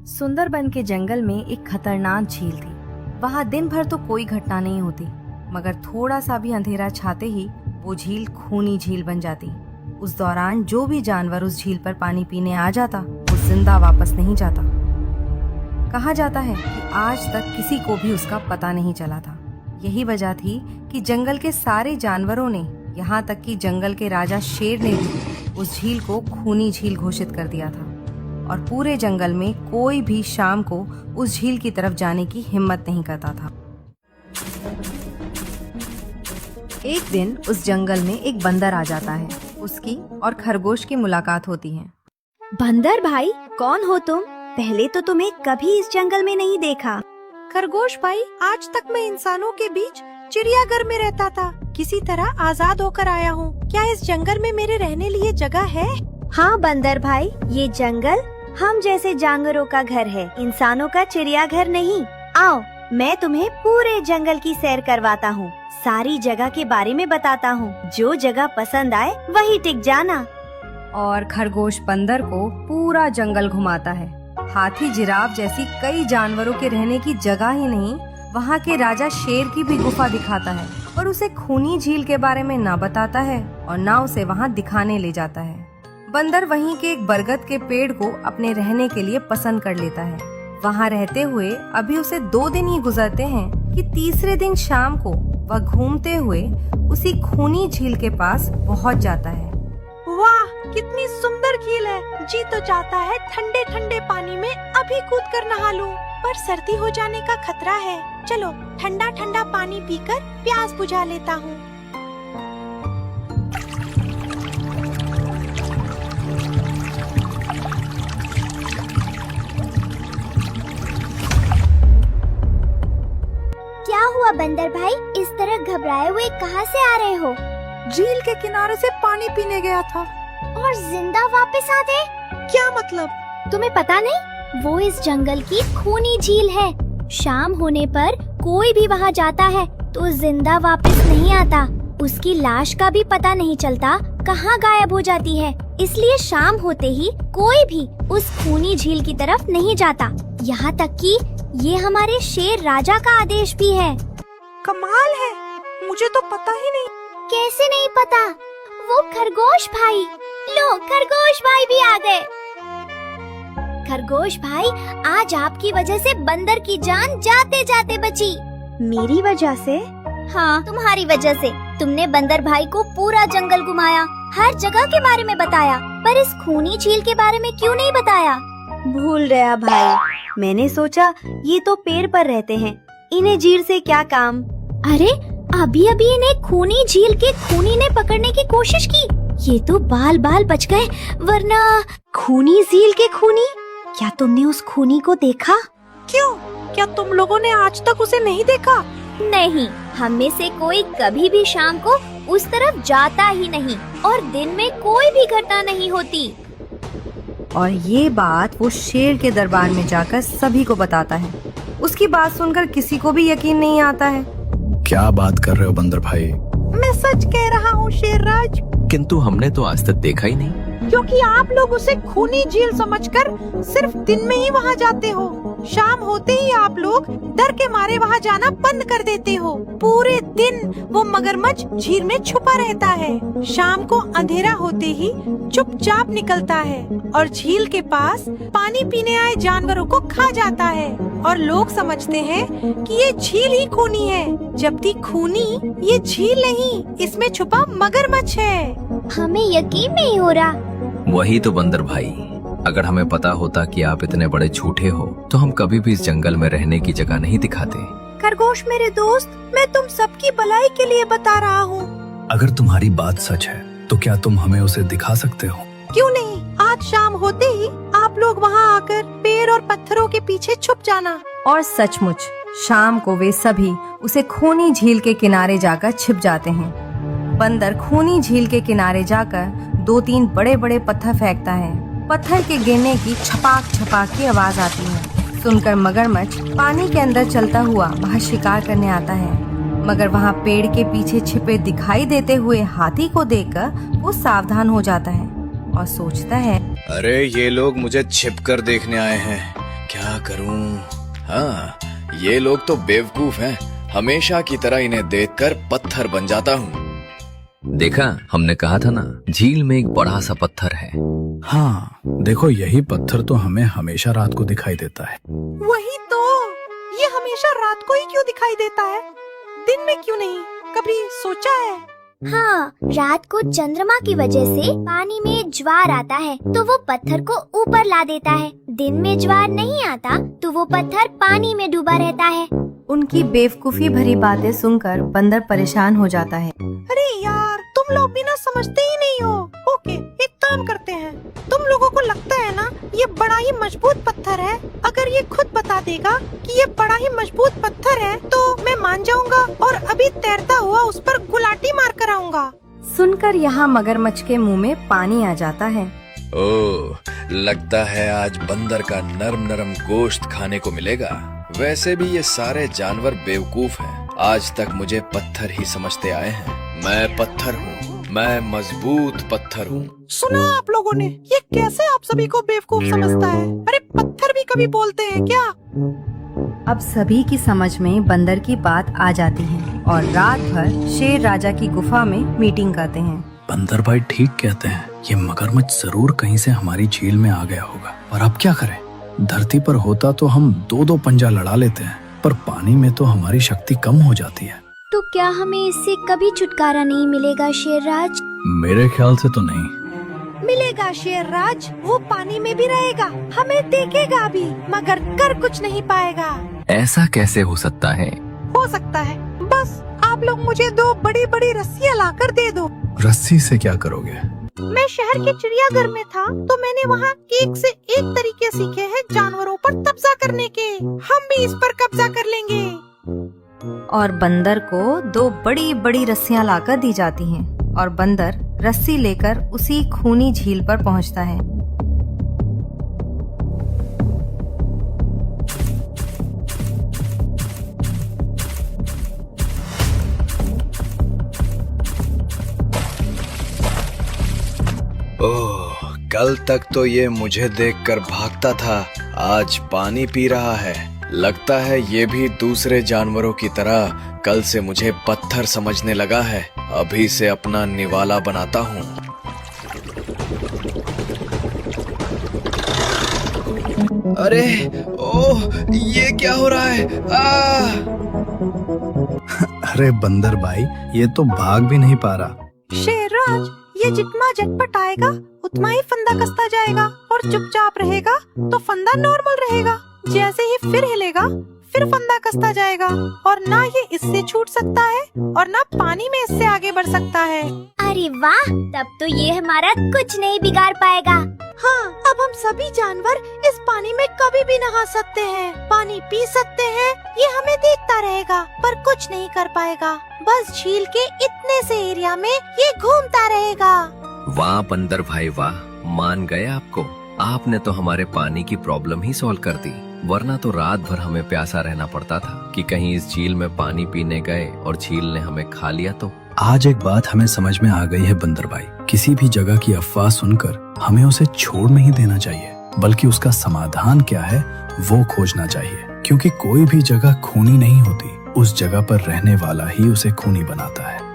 सुंदरबन के जंगल में एक खतरनाक झील थी। वहाँ दिन भर तो कोई घटना नहीं होती, मगर थोड़ा सा भी अंधेरा छाते ही वो झील खूनी झील बन जाती। उस दौरान जो भी जानवर उस झील पर पानी पीने आ जाता वो जिंदा वापस नहीं जाता। कहा जाता है कि आज तक किसी को भी उसका पता नहीं चला था। यही वजह थी कि जंगल के सारे जानवरों ने, यहाँ तक कि जंगल के राजा शेर ने भी उस झील को खूनी झील घोषित कर दिया था और पूरे जंगल में कोई भी शाम को उस झील की तरफ जाने की हिम्मत नहीं करता था। एक दिन उस जंगल में एक बंदर आ जाता है। उसकी और खरगोश की मुलाकात होती है। बंदर भाई, कौन हो तुम? पहले तो तुम्हें कभी इस जंगल में नहीं देखा। खरगोश भाई, आज तक मैं इंसानों के बीच चिड़ियाघर में रहता था। किसी तरह आजाद होकर आया हूँ। क्या इस जंगल में मेरे रहने लिए जगह है? हाँ बंदर भाई, ये जंगल हम जैसे जानवरों का घर है, इंसानों का चिड़ियाघर नहीं। आओ, मैं तुम्हें पूरे जंगल की सैर करवाता हूँ, सारी जगह के बारे में बताता हूँ। जो जगह पसंद आए वही टिक जाना। और खरगोश बंदर को पूरा जंगल घुमाता है। हाथी, जिराफ जैसी कई जानवरों के रहने की जगह ही नहीं, वहाँ के राजा शेर की भी गुफा दिखाता है और उसे खूनी झील के बारे में ना बताता है और ना उसे वहाँ दिखाने ले जाता है। बंदर वहीं के एक बरगद के पेड़ को अपने रहने के लिए पसंद कर लेता है। वहाँ रहते हुए अभी उसे 2 दिन ही गुजरते हैं कि तीसरे दिन शाम को वह घूमते हुए उसी खूनी झील के पास पहुँच जाता है। वाह, कितनी सुंदर झील है। जी तो चाहता है ठंडे ठंडे पानी में अभी कूद कर नहा लूं, पर सर्दी हो जाने का खतरा है। चलो ठंडा ठंडा पानी पीकर प्यास बुझा लेता हूँ। क्या हुआ बंदर भाई, इस तरह घबराए हुए कहाँ से आ रहे हो? झील के किनारे से पानी पीने गया था। और जिंदा वापस आ गए? क्या मतलब? तुम्हें पता नहीं, वो इस जंगल की खूनी झील है। शाम होने पर कोई भी वहाँ जाता है तो जिंदा वापस नहीं आता। उसकी लाश का भी पता नहीं चलता कहाँ गायब हो जाती है। इसलिए शाम होते ही कोई भी उस खूनी झील की तरफ नहीं जाता। यहाँ तक कि ये हमारे शेर राजा का आदेश भी है। कमाल है, मुझे तो पता ही नहीं। कैसे नहीं पता? वो खरगोश भाई, लो खरगोश भाई भी आ गए। खरगोश भाई, आज आपकी वजह से बंदर की जान जाते जाते बची। मेरी वजह से? हाँ, तुम्हारी वजह से। तुमने बंदर भाई को पूरा जंगल घुमाया, हर जगह के बारे में बताया, पर इस खूनी झील के बारे में क्यों नहीं बताया? भूल गया भाई, मैंने सोचा ये तो पेड़ पर रहते हैं, इन्हें झील से क्या काम। अरे अभी अभी इन्हें खूनी झील के खूनी ने पकड़ने की कोशिश की। ये तो बाल बाल बच गए, वरना खूनी झील के खूनी? क्या तुमने उस खूनी को देखा? क्यों? क्या तुम लोगों ने आज तक उसे नहीं देखा? नहीं, हम में से कोई कभी भी शाम को उस तरफ जाता ही नहीं और दिन में कोई भी घटना नहीं होती। और ये बात वो शेर के दरबार में जाकर सभी को बताता है। उसकी बात सुनकर किसी को भी यकीन नहीं आता है। क्या बात कर रहे हो बंदर भाई? मैं सच कह रहा हूँ शेरराज। किंतु हमने तो आज तक देखा ही नहीं। क्योंकि आप लोग उसे खूनी झील समझकर सिर्फ दिन में ही वहाँ जाते हो। शाम होते ही आप लोग डर के मारे वहाँ जाना बंद कर देते हो। पूरे दिन वो मगरमच्छ झील में छुपा रहता है। शाम को अंधेरा होते ही चुपचाप निकलता है और झील के पास पानी पीने आए जानवरों को खा जाता है। और लोग समझते हैं कि ये झील ही खूनी है, जबकि खूनी ये झील नहीं, इसमें छुपा मगरमच्छ है। हमें यकीन नहीं हो रहा। वही तो बंदर भाई, अगर हमें पता होता कि आप इतने बड़े झूठे हो तो हम कभी भी इस जंगल में रहने की जगह नहीं दिखाते। खरगोश मेरे दोस्त, मैं तुम सबकी भलाई के लिए बता रहा हूँ। अगर तुम्हारी बात सच है तो क्या तुम हमें उसे दिखा सकते हो? क्यों नहीं, आज शाम होते ही आप लोग वहाँ आकर पेड़ और पत्थरों के पीछे छुप जाना। और सचमुच शाम को वे सभी उसे खूनी झील के किनारे जाकर छिप जाते हैं। बंदर खूनी झील के किनारे जाकर 2-3 बड़े बड़े पत्थर फेंकता है। पत्थर के गिरने की छपाक छपाक की आवाज आती है। सुनकर मगरमच्छ पानी के अंदर चलता हुआ वहाँ शिकार करने आता है, मगर वहाँ पेड़ के पीछे छिपे दिखाई देते हुए हाथी को देखकर वो सावधान हो जाता है और सोचता है, अरे ये लोग मुझे छिप कर देखने आए हैं। क्या करूं? हाँ, ये लोग तो बेवकूफ हैं। हमेशा की तरह इन्हें देखकर पत्थर बन जाता हूँ। देखा, हमने कहा था ना, झील में एक बड़ा सा पत्थर है। हाँ, देखो यही पत्थर तो हमें हमेशा रात को दिखाई देता है। वही तो, ये हमेशा रात को ही क्यों दिखाई देता है, दिन में क्यों नहीं? कभी सोचा है? हाँ, रात को चंद्रमा की वजह से पानी में ज्वार आता है तो वो पत्थर को ऊपर ला देता है। दिन में ज्वार नहीं आता तो वो पत्थर पानी में डूबा रहता है। उनकी बेवकूफी भरी बातें सुनकर बंदर परेशान हो जाता है। अरे यार, तुम लोग भी ना समझते ही नहीं हो। ओके, एक काम करते हैं। तुम लोगों को लगता है ना ये बड़ा ही मजबूत पत्थर है। अगर ये खुद बता देगा कि ये बड़ा ही मजबूत पत्थर है तो मैं मान जाऊंगा और अभी तैरता हुआ उस पर गुलाटी मार कर आऊंगा। सुनकर यहाँ मगरमच्छ के मुंह में पानी आ जाता है। ओह, लगता है आज बंदर का नरम नरम गोश्त खाने को मिलेगा। वैसे भी ये सारे जानवर बेवकूफ हैं। आज तक मुझे पत्थर ही समझते आए हैं। मैं पत्थर हूँ, मैं मजबूत पत्थर हूँ। सुना आप लोगों ने, ये कैसे आप सभी को बेवकूफ समझता है? अरे पत्थर भी कभी बोलते हैं क्या? अब सभी की समझ में बंदर की बात आ जाती है और रात भर शेर राजा की गुफा में मीटिंग करते हैं। बंदर भाई ठीक कहते हैं, ये मगरमच्छ जरूर कहीं से हमारी झील में आ गया होगा। पर अब क्या करें? धरती पर होता तो हम दो दो पंजा लड़ा लेते हैं, पर पानी में तो हमारी शक्ति कम हो जाती है। तो क्या हमें इससे कभी छुटकारा नहीं मिलेगा शेरराज? मेरे ख्याल से तो नहीं। मिलेगा शेरराज, वो पानी में भी रहेगा, हमें देखेगा भी, मगर कर कुछ नहीं पाएगा। ऐसा कैसे हो सकता है? हो सकता है, बस आप लोग मुझे दो बड़ी बड़ी रस्सियाँ लाकर दे दो। रस्सी से क्या करोगे? मैं शहर के चिड़ियाघर में था तो मैंने वहाँ एक से एक तरीके सीखे हैं जानवरों पर कब्जा करने के। हम भी इस पर कब्जा कर लेंगे। और बंदर को दो बड़ी बड़ी रस्सियां लाकर दी जाती हैं और बंदर रस्सी लेकर उसी खूनी झील पर पहुंचता है। ओह, कल तक तो ये मुझे देखकर भागता था, आज पानी पी रहा है। लगता है ये भी दूसरे जानवरों की तरह कल से मुझे पत्थर समझने लगा है। अभी से अपना निवाला बनाता हूँ। अरे ओह, ये क्या हो रहा है? अरे बंदर भाई, ये तो भाग भी नहीं पा रहा। शेरराज, ये जितना झटपट आएगा उतना ही फंदा कसता जाएगा और चुपचाप रहेगा तो फंदा नॉर्मल रहेगा। जैसे ही फिर हिलेगा फिर फंदा कसता जाएगा और ना ये इससे छूट सकता है और ना पानी में इससे आगे बढ़ सकता है। अरे वाह, तब तो ये हमारा कुछ नहीं बिगाड़ पाएगा। हाँ, अब हम सभी जानवर इस पानी में कभी भी नहा सकते हैं, पानी पी सकते हैं। ये हमें देखता रहेगा पर कुछ नहीं कर पाएगा। बस झील के इतने से एरिया में ये घूमता रहेगा। वाह बंदर भाई वाह, मान गए आपको। आपने तो हमारे पानी की प्रॉब्लम ही सॉल्व कर दी, वरना तो रात भर हमें प्यासा रहना पड़ता था कि कहीं इस झील में पानी पीने गए और झील ने हमें खा लिया तो। आज एक बात हमें समझ में आ गई है बंदर भाई, किसी भी जगह की अफवाह सुनकर हमें उसे छोड़ नहीं देना चाहिए, बल्कि उसका समाधान क्या है वो खोजना चाहिए। क्योंकि कोई भी जगह खूनी नहीं होती, उस जगह पर रहने वाला ही उसे खूनी बनाता है।